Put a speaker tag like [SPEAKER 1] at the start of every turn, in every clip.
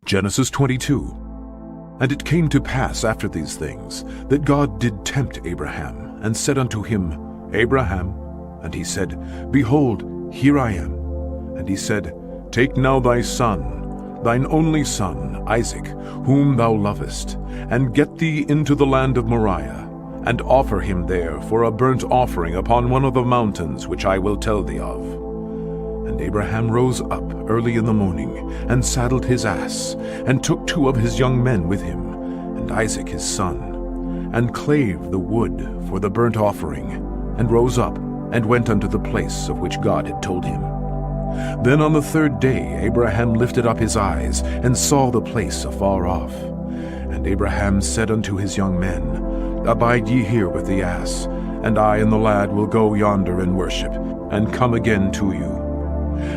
[SPEAKER 1] Genesis 22. And it came to pass after these things, that God did tempt Abraham, and said unto him, Abraham. And he said, Behold, here I am. And he said, Take now thy son, thine only son, Isaac, whom thou lovest, and get thee into the land of Moriah, and offer him there for a burnt offering upon one of the mountains which I will tell thee of. And Abraham rose up early in the morning, and saddled his ass, and took 2 of his young men with him, and Isaac his son, and clave the wood for the burnt offering, and rose up, and went unto the place of which God had told him. Then on the 3rd day Abraham lifted up his eyes, and saw the place afar off. And Abraham said unto his young men, Abide ye here with the ass, and I and the lad will go yonder and worship, and come again to you.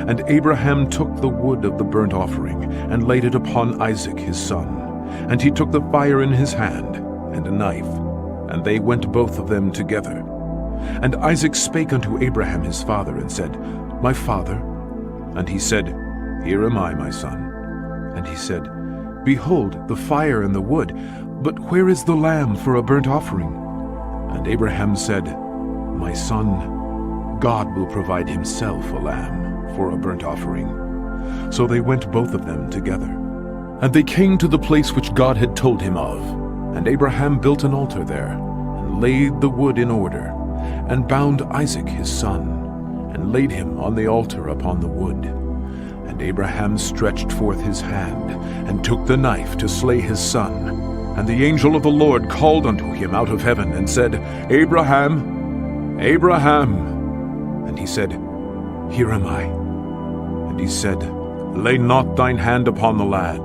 [SPEAKER 1] And Abraham took the wood of the burnt offering, and laid it upon Isaac his son. And he took the fire in his hand, and a knife, and they went both of them together. And Isaac spake unto Abraham his father, and said, My father. And he said, Here am I, my son. And he said, Behold the fire and the wood, but where is the lamb for a burnt offering? And Abraham said, My son, God will provide himself a lamb for a burnt offering. So they went both of them together. And they came to the place which God had told him of. And Abraham built an altar there, and laid the wood in order, and bound Isaac his son, and laid him on the altar upon the wood. And Abraham stretched forth his hand, and took the knife to slay his son. And the angel of the Lord called unto him out of heaven, and said, Abraham, Abraham. And he said, Here am I. And he said, Lay not thine hand upon the lad,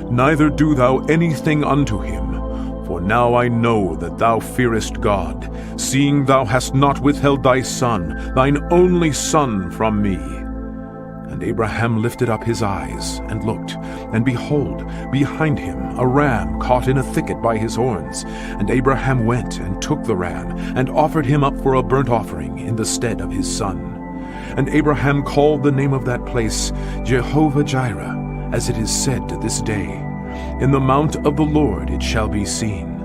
[SPEAKER 1] neither do thou anything unto him. For now I know that thou fearest God, seeing thou hast not withheld thy son, thine only son, from me. And Abraham lifted up his eyes, and looked, and behold, behind him a ram caught in a thicket by his horns. And Abraham went and took the ram, and offered him up for a burnt offering in the stead of his son. And Abraham called the name of that place Jehovah-Jireh, as it is said to this day, In the mount of the Lord it shall be seen.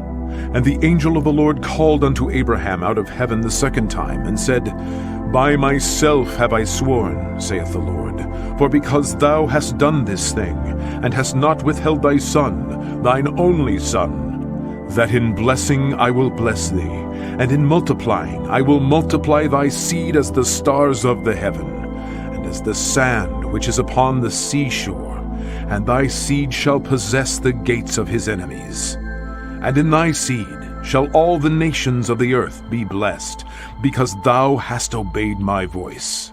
[SPEAKER 1] And the angel of the Lord called unto Abraham out of heaven the 2nd time, and said, By myself have I sworn, saith the Lord, for because thou hast done this thing, and hast not withheld thy son, thine only son, that in blessing I will bless thee, and in multiplying I will multiply thy seed as the stars of the heaven, and as the sand which is upon the seashore, and thy seed shall possess the gates of his enemies. And in thy seed shall all the nations of the earth be blessed, because thou hast obeyed my voice.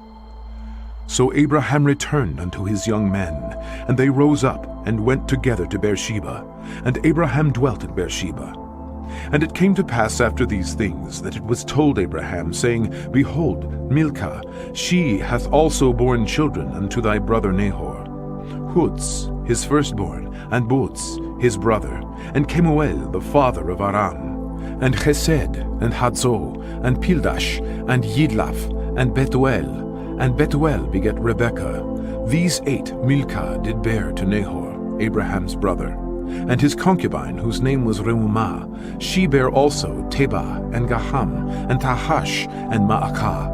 [SPEAKER 1] So Abraham returned unto his young men, and they rose up and went together to Beersheba, and Abraham dwelt at Beersheba. And it came to pass after these things, that it was told Abraham, saying, Behold, Milcah, she hath also borne children unto thy brother Nahor, Huz his firstborn, and Buz his brother, and Kemuel the father of Aram, and Chesed, and Hazo, and Pildash, and Yidlaf, and Bethuel begat Rebekah. These 8 Milcah did bear to Nahor, Abraham's brother. And his concubine, whose name was Reumah, she bare also Tebah, and Gaham, and Tahash, and Maacah.